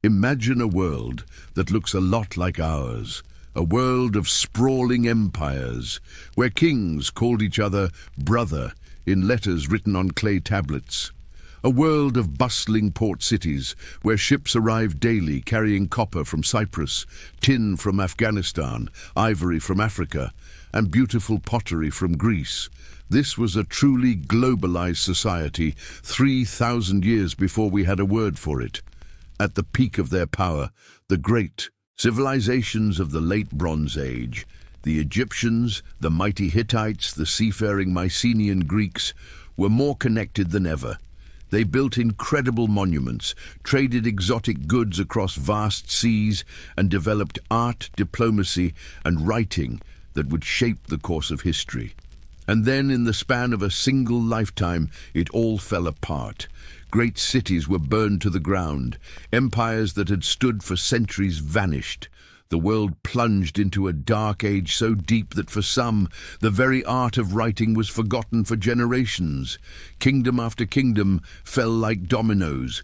Imagine a world that looks a lot like ours, a world of sprawling empires, where kings called each other brother in letters written on clay tablets. A world of bustling port cities, where ships arrived daily carrying copper from Cyprus, tin from Afghanistan, ivory from Africa, and beautiful pottery from Greece. This was a truly globalized society 3,000 years before we had a word for it. At the peak of their power, the great civilizations of the late Bronze Age, the Egyptians, the mighty Hittites, the seafaring Mycenaean Greeks, were more connected than ever. They built incredible monuments, traded exotic goods across vast seas, and developed art, diplomacy, and writing that would shape the course of history. And then, in the span of a single lifetime, it all fell apart. Great cities were burned to the ground. Empires that had stood for centuries vanished. The world plunged into a dark age so deep that for some, the very art of writing was forgotten for generations. Kingdom after kingdom fell like dominoes.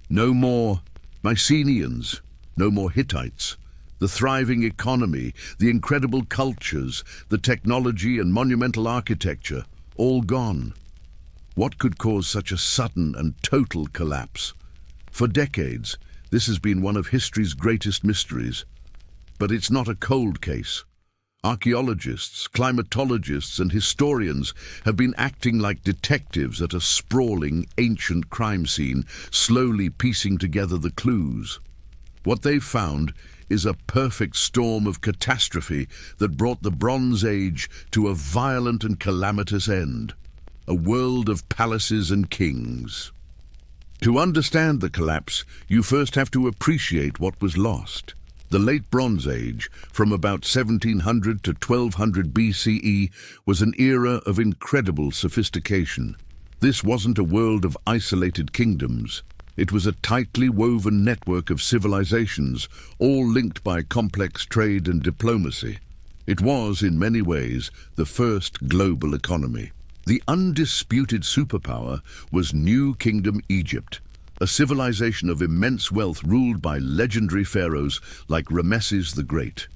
No more Mycenaeans, no more Hittites. The thriving economy, the incredible cultures, the technology and monumental architecture, all gone. What could cause such a sudden and total collapse? For decades, this has been one of history's greatest mysteries. But it's not a cold case. Archaeologists, climatologists, and historians have been acting like detectives at a sprawling, ancient crime scene, slowly piecing together the clues. What they've found is a perfect storm of catastrophe that brought the Bronze Age to a violent and calamitous end. A world of palaces and kings. To understand the collapse, you first have to appreciate what was lost. The late Bronze Age, from about 1700 to 1200 BCE, was an era of incredible sophistication. This wasn't a world of isolated kingdoms. It was a tightly woven network of civilizations, all linked by complex trade and diplomacy. It was, in many ways, the first global economy. The undisputed superpower was New Kingdom Egypt, a civilization of immense wealth ruled by legendary pharaohs like Ramesses the Great.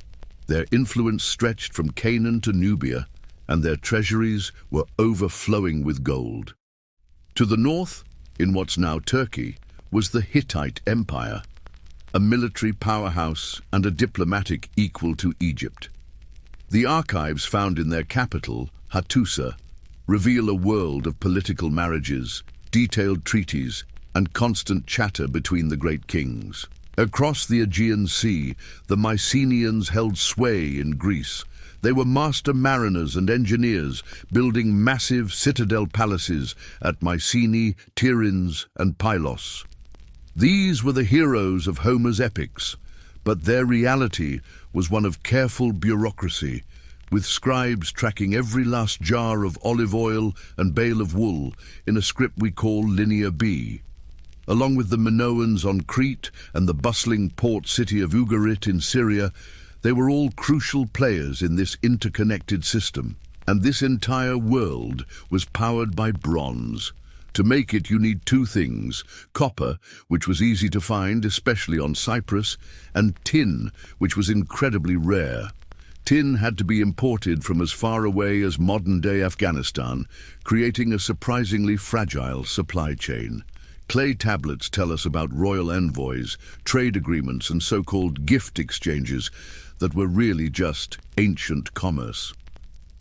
Their influence stretched from Canaan to Nubia, and their treasuries were overflowing with gold. To the north, in what's now Turkey, was the Hittite Empire, a military powerhouse and a diplomatic equal to Egypt. The archives found in their capital, Hattusa, reveal a world of political marriages, detailed treaties, and constant chatter between the great kings. Across the Aegean Sea, the Mycenaeans held sway in Greece. They were master mariners and engineers, building massive citadel palaces at Mycenae, Tiryns, and Pylos. These were the heroes of Homer's epics, but their reality was one of careful bureaucracy, with scribes tracking every last jar of olive oil and bale of wool in a script we call Linear B. Along with the Minoans on Crete and the bustling port city of Ugarit in Syria, they were all crucial players in this interconnected system. And this entire world was powered by bronze. To make it, you need two things: copper, which was easy to find, especially on Cyprus, and tin, which was incredibly rare. Tin had to be imported from as far away as modern-day Afghanistan, creating a surprisingly fragile supply chain. Clay tablets tell us about royal envoys, trade agreements, and so-called gift exchanges that were really just ancient commerce.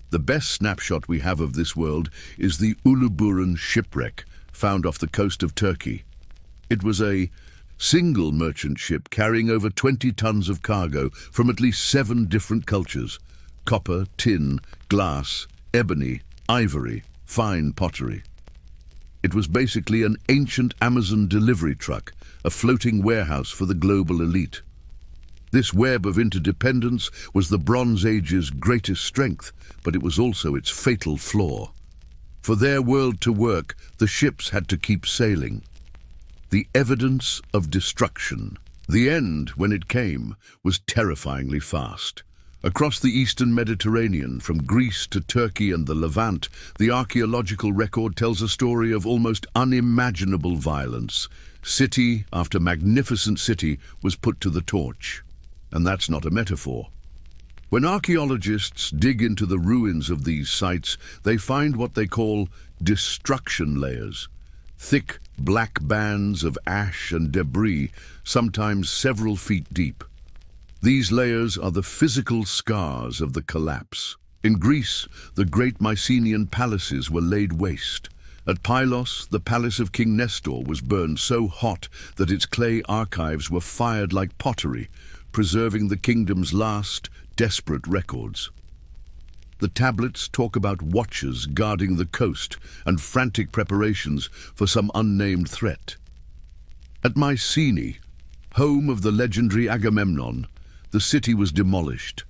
The best snapshot we have of this world is the Uluburun shipwreck, found off the coast of Turkey. It was a single merchant ship carrying over 20 tons of cargo from at least 7 different cultures: copper, tin, glass, ebony, ivory, fine pottery. It was basically an ancient Amazon delivery truck, a floating warehouse for the global elite. This web of interdependence was the Bronze Age's greatest strength, but it was also its fatal flaw. For their world to work, the ships had to keep sailing. The evidence of destruction. The end, when it came, was terrifyingly fast. Across the eastern Mediterranean, from Greece to Turkey and the Levant, the archaeological record tells a story of almost unimaginable violence. City after magnificent city was put to the torch. And that's not a metaphor. When archaeologists dig into the ruins of these sites, they find what they call destruction layers. Thick, black bands of ash and debris, sometimes several feet deep. These layers are the physical scars of the collapse. In Greece, the great Mycenaean palaces were laid waste. At Pylos, the palace of King Nestor was burned so hot that its clay archives were fired like pottery, preserving the kingdom's last, desperate records. The tablets talk about watchers guarding the coast and frantic preparations for some unnamed threat. At Mycenae, home of the legendary Agamemnon, the city was demolished.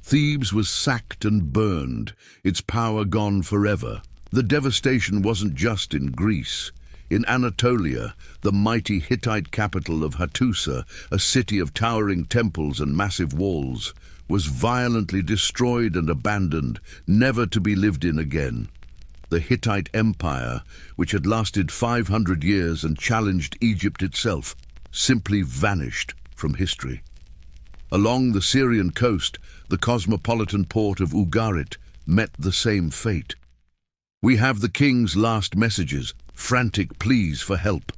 Thebes was sacked and burned, its power gone forever. The devastation wasn't just in Greece. In Anatolia, the mighty Hittite capital of Hattusa, a city of towering temples and massive walls, was violently destroyed and abandoned, never to be lived in again. The Hittite Empire, which had lasted 500 years and challenged Egypt itself, simply vanished from history. Along the Syrian coast, the cosmopolitan port of Ugarit met the same fate. We have the king's last messages, frantic pleas for help.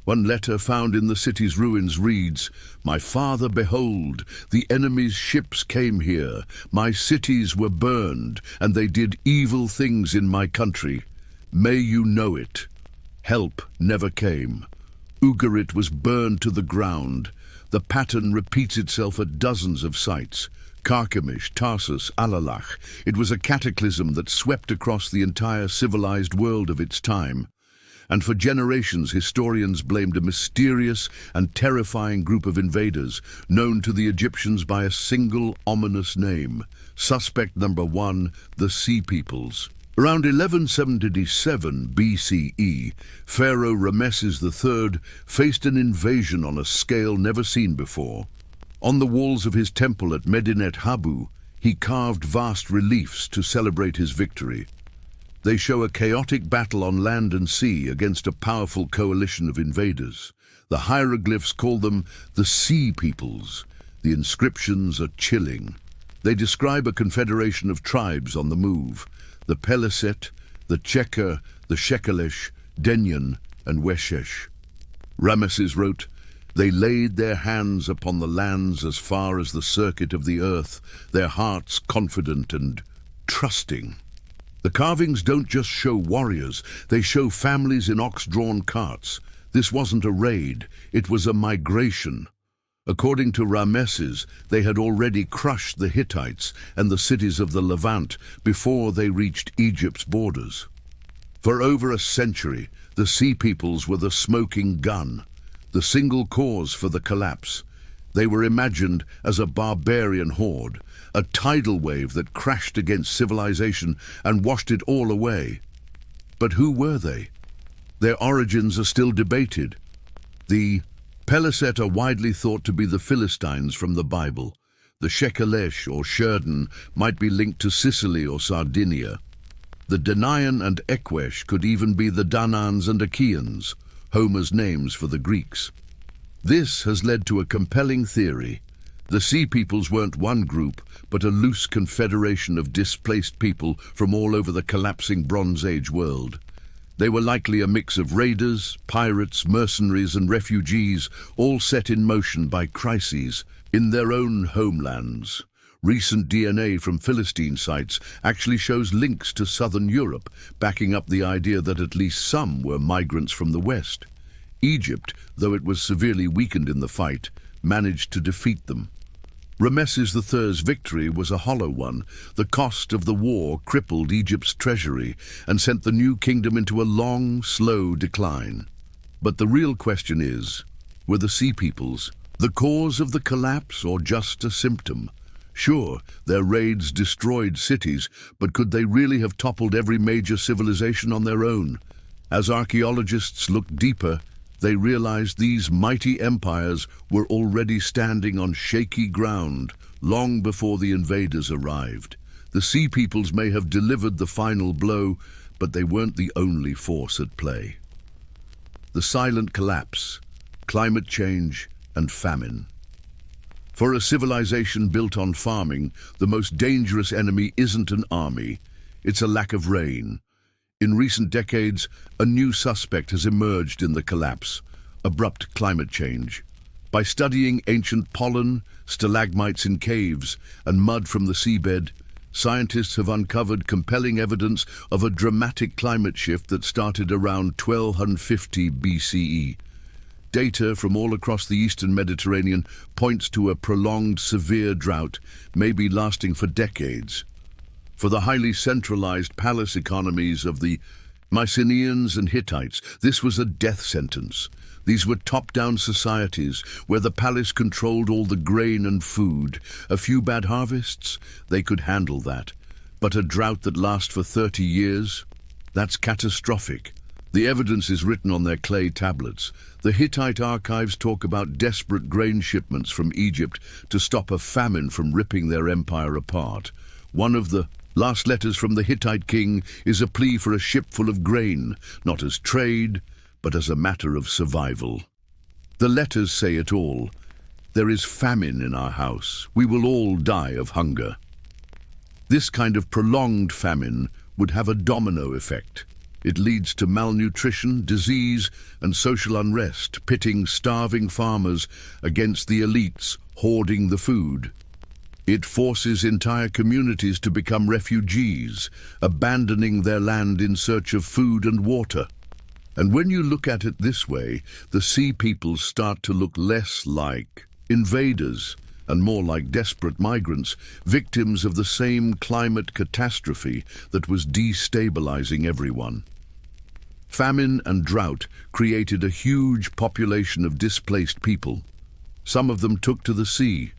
One letter found in the city's ruins reads, "My father, behold, the enemy's ships came here. My cities were burned, and they did evil things in my country. May you know it." Help never came. Ugarit was burned to the ground. The pattern repeats itself at dozens of sites. Carchemish, Tarsus, Alalach. It was a cataclysm that swept across the entire civilized world of its time. And for generations, historians blamed a mysterious and terrifying group of invaders, known to the Egyptians by a single ominous name. Suspect number 1, the Sea Peoples. Around 1177 BCE, Pharaoh Ramesses III faced an invasion on a scale never seen before. On the walls of his temple at Medinet Habu, he carved vast reliefs to celebrate his victory. They show a chaotic battle on land and sea against a powerful coalition of invaders. The hieroglyphs call them the Sea Peoples. The inscriptions are chilling. They describe a confederation of tribes on the move: the Peleset, the Cheker, the Shekelesh, Denyen, and Weshesh. Ramesses wrote, "They laid their hands upon the lands as far as the circuit of the earth, their hearts confident and trusting." The carvings don't just show warriors, they show families in ox-drawn carts. This wasn't a raid, it was a migration. According to Ramesses, they had already crushed the Hittites and the cities of the Levant before they reached Egypt's borders. For over a century, the Sea Peoples were the smoking gun, the single cause for the collapse. They were imagined as a barbarian horde, a tidal wave that crashed against civilization and washed it all away. But who were they? Their origins are still debated. The Peleset are widely thought to be the Philistines from the Bible. The Shekelesh or Sherden might be linked to Sicily or Sardinia. The Danaan and Ekwesh could even be the Danaans and Achaeans, Homer's names for the Greeks. This has led to a compelling theory. The Sea Peoples weren't one group, but a loose confederation of displaced people from all over the collapsing Bronze Age world. They were likely a mix of raiders, pirates, mercenaries, and refugees, all set in motion by crises in their own homelands. Recent DNA from Philistine sites actually shows links to southern Europe, backing up the idea that at least some were migrants from the west. Egypt, though it was severely weakened in the fight, managed to defeat them. Ramesses III's victory was a hollow one. The cost of the war crippled Egypt's treasury and sent the new kingdom into a long, slow decline. But the real question is, were the Sea Peoples the cause of the collapse or just a symptom? Sure, their raids destroyed cities, but could they really have toppled every major civilization on their own? As archaeologists look deeper, They realized these mighty empires were already standing on shaky ground long before the invaders arrived. The Sea Peoples may have delivered the final blow, but they weren't the only force at play. The silent collapse, climate change, and famine. For a civilization built on farming, the most dangerous enemy isn't an army, it's a lack of rain. In recent decades, a new suspect has emerged in the collapse: abrupt climate change. By studying ancient pollen, stalagmites in caves, and mud from the seabed, scientists have uncovered compelling evidence of a dramatic climate shift that started around 1250 BCE. Data from all across the eastern Mediterranean points to a prolonged severe drought, maybe lasting for decades. For the highly centralized palace economies of the Mycenaeans and Hittites, this was a death sentence. These were top-down societies where the palace controlled all the grain and food. A few bad harvests, they could handle that. But a drought that lasts for 30 years? That's catastrophic. The evidence is written on their clay tablets. The Hittite archives talk about desperate grain shipments from Egypt to stop a famine from ripping their empire apart. One of the last letters from the Hittite king is a plea for a ship full of grain, not as trade, but as a matter of survival. The letters say it all. There is famine in our house. We will all die of hunger. This kind of prolonged famine would have a domino effect. It leads to malnutrition, disease, and social unrest, pitting starving farmers against the elites hoarding the food. It forces entire communities to become refugees, abandoning their land in search of food and water. And when you look at it this way, the Sea Peoples start to look less like invaders and more like desperate migrants, victims of the same climate catastrophe that was destabilizing everyone. Famine and drought created a huge population of displaced people. Some of them took to the sea.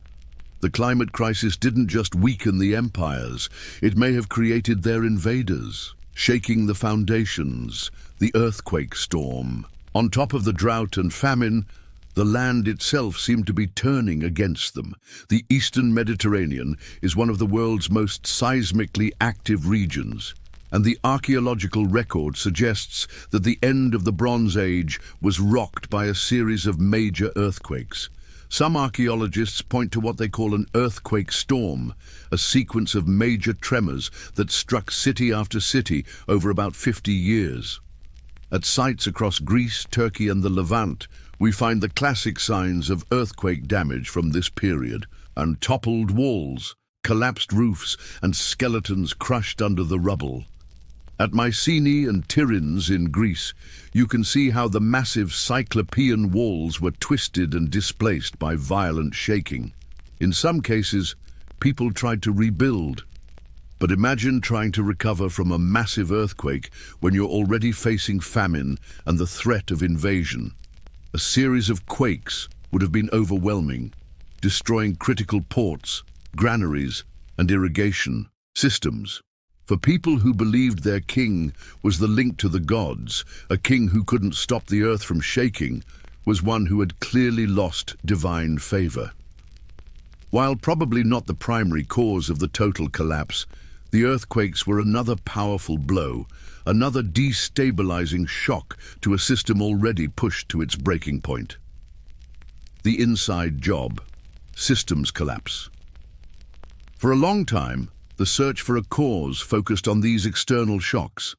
The climate crisis didn't just weaken the empires, it may have created their invaders, shaking the foundations, the earthquake storm. On top of the drought and famine, the land itself seemed to be turning against them. The eastern Mediterranean is one of the world's most seismically active regions, and the archaeological record suggests that the end of the Bronze Age was rocked by a series of major earthquakes. Some archaeologists point to what they call an earthquake storm, a sequence of major tremors that struck city after city over about 50 years. At sites across Greece, Turkey, and the Levant, we find the classic signs of earthquake damage from this period: untoppled walls, collapsed roofs, and skeletons crushed under the rubble. At Mycenae and Tiryns in Greece, you can see how the massive Cyclopean walls were twisted and displaced by violent shaking. In some cases, people tried to rebuild. But imagine trying to recover from a massive earthquake when you're already facing famine and the threat of invasion. A series of quakes would have been overwhelming, destroying critical ports, granaries, and irrigation systems. For people who believed their king was the link to the gods, a king who couldn't stop the earth from shaking was one who had clearly lost divine favor. While probably not the primary cause of the total collapse, the earthquakes were another powerful blow, another destabilizing shock to a system already pushed to its breaking point. The inside job: systems collapse. For a long time, the search for a cause focused on these external shocks.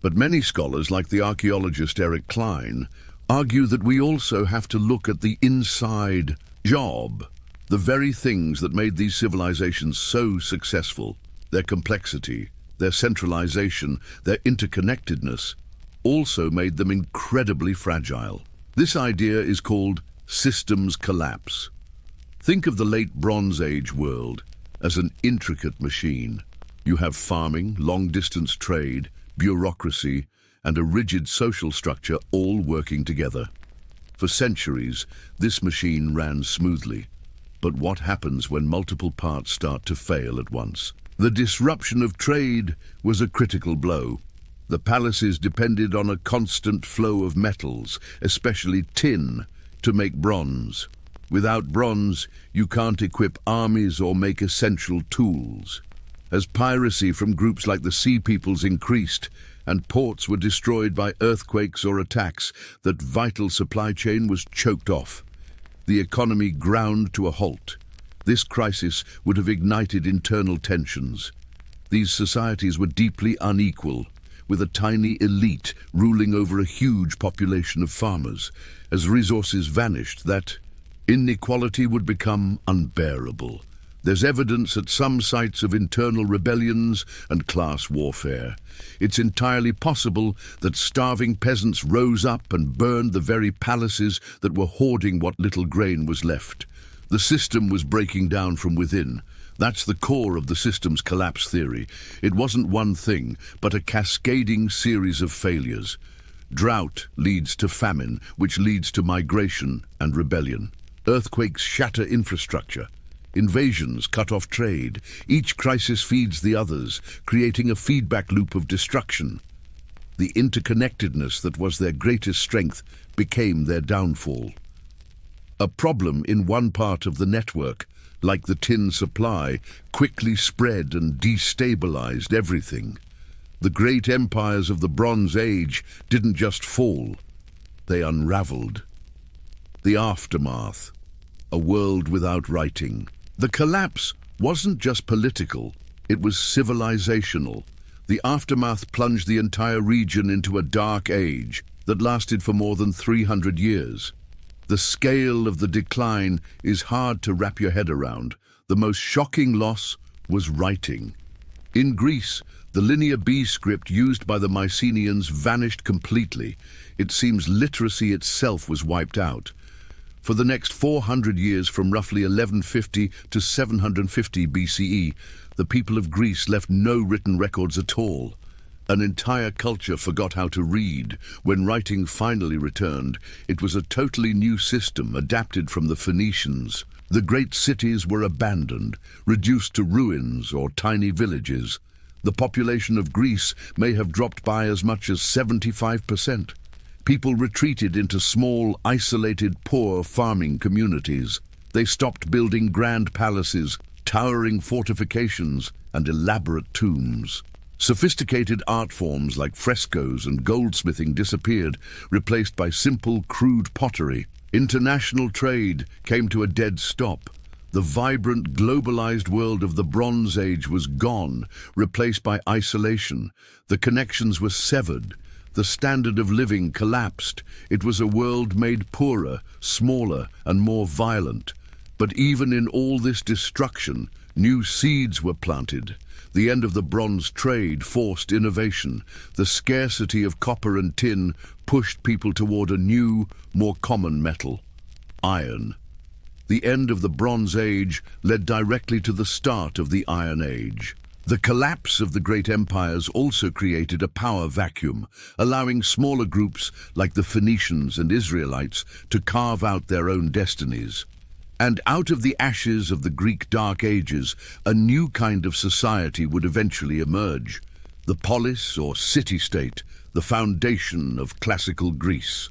But many scholars, like the archaeologist Eric Klein, argue that we also have to look at the inside job, the very things that made these civilizations so successful. Their complexity, their centralization, their interconnectedness also made them incredibly fragile. This idea is called systems collapse. Think of the late Bronze Age world as an intricate machine. You have farming, long-distance trade, bureaucracy, and a rigid social structure all working together. For centuries, this machine ran smoothly. But what happens when multiple parts start to fail at once? The disruption of trade was a critical blow. The palaces depended on a constant flow of metals, especially tin, to make bronze. Without bronze, you can't equip armies or make essential tools. As piracy from groups like the Sea Peoples increased, and ports were destroyed by earthquakes or attacks, that vital supply chain was choked off. The economy ground to a halt. This crisis would have ignited internal tensions. These societies were deeply unequal, with a tiny elite ruling over a huge population of farmers. As resources vanished, that inequality would become unbearable. There's evidence at some sites of internal rebellions and class warfare. It's entirely possible that starving peasants rose up and burned the very palaces that were hoarding what little grain was left. The system was breaking down from within. That's the core of the system's collapse theory. It wasn't one thing, but a cascading series of failures. Drought leads to famine, which leads to migration and rebellion. Earthquakes shatter infrastructure. Invasions cut off trade. Each crisis feeds the others, creating a feedback loop of destruction. The interconnectedness that was their greatest strength became their downfall. A problem in one part of the network, like the tin supply, quickly spread and destabilized everything. The great empires of the Bronze Age didn't just fall, they unraveled. The aftermath, a world without writing. The collapse wasn't just political, it was civilizational. The aftermath plunged the entire region into a dark age that lasted for more than 300 years. The scale of the decline is hard to wrap your head around. The most shocking loss was writing. In Greece, the Linear B script used by the Mycenaeans vanished completely. It seems literacy itself was wiped out. For the next 400 years, from roughly 1150 to 750 BCE, the people of Greece left no written records at all. An entire culture forgot how to read. When writing finally returned, it was a totally new system adapted from the Phoenicians. The great cities were abandoned, reduced to ruins or tiny villages. The population of Greece may have dropped by as much as 75%. People retreated into small, isolated, poor farming communities. They stopped building grand palaces, towering fortifications, and elaborate tombs. Sophisticated art forms like frescoes and goldsmithing disappeared, replaced by simple, crude pottery. International trade came to a dead stop. The vibrant, globalized world of the Bronze Age was gone, replaced by isolation. The connections were severed. The standard of living collapsed. It was a world made poorer, smaller, and more violent. But even in all this destruction, new seeds were planted. The end of the bronze trade forced innovation. The scarcity of copper and tin pushed people toward a new, more common metal: iron. The end of the Bronze Age led directly to the start of the Iron Age. The collapse of the great empires also created a power vacuum, allowing smaller groups like the Phoenicians and Israelites to carve out their own destinies. And out of the ashes of the Greek Dark Ages, a new kind of society would eventually emerge: the polis or city-state, the foundation of classical Greece.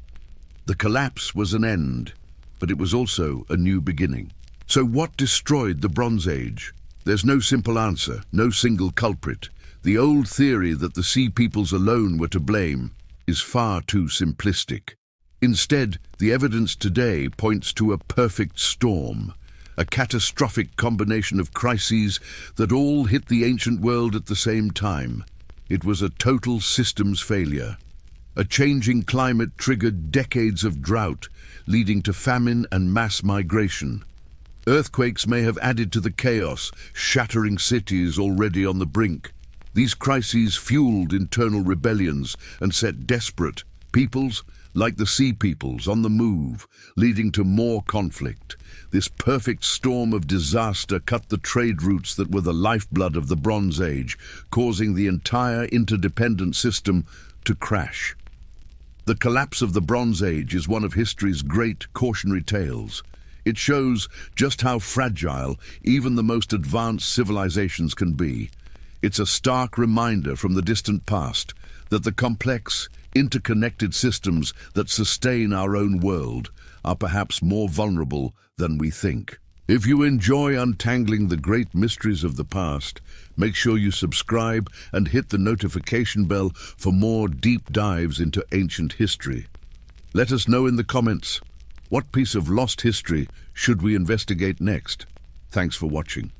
The collapse was an end, but it was also a new beginning. So what destroyed the Bronze Age? There's no simple answer, no single culprit. The old theory that the Sea Peoples alone were to blame is far too simplistic. Instead, the evidence today points to a perfect storm, a catastrophic combination of crises that all hit the ancient world at the same time. It was a total systems failure. A changing climate triggered decades of drought, leading to famine and mass migration. Earthquakes may have added to the chaos, shattering cities already on the brink. These crises fueled internal rebellions and set desperate peoples, like the Sea Peoples, on the move, leading to more conflict. This perfect storm of disaster cut the trade routes that were the lifeblood of the Bronze Age, causing the entire interdependent system to crash. The collapse of the Bronze Age is one of history's great cautionary tales. It shows just how fragile even the most advanced civilizations can be. It's a stark reminder from the distant past that the complex, interconnected systems that sustain our own world are perhaps more vulnerable than we think. If you enjoy untangling the great mysteries of the past, make sure you subscribe and hit the notification bell for more deep dives into ancient history. Let us know in the comments, what piece of lost history should we investigate next? Thanks for watching.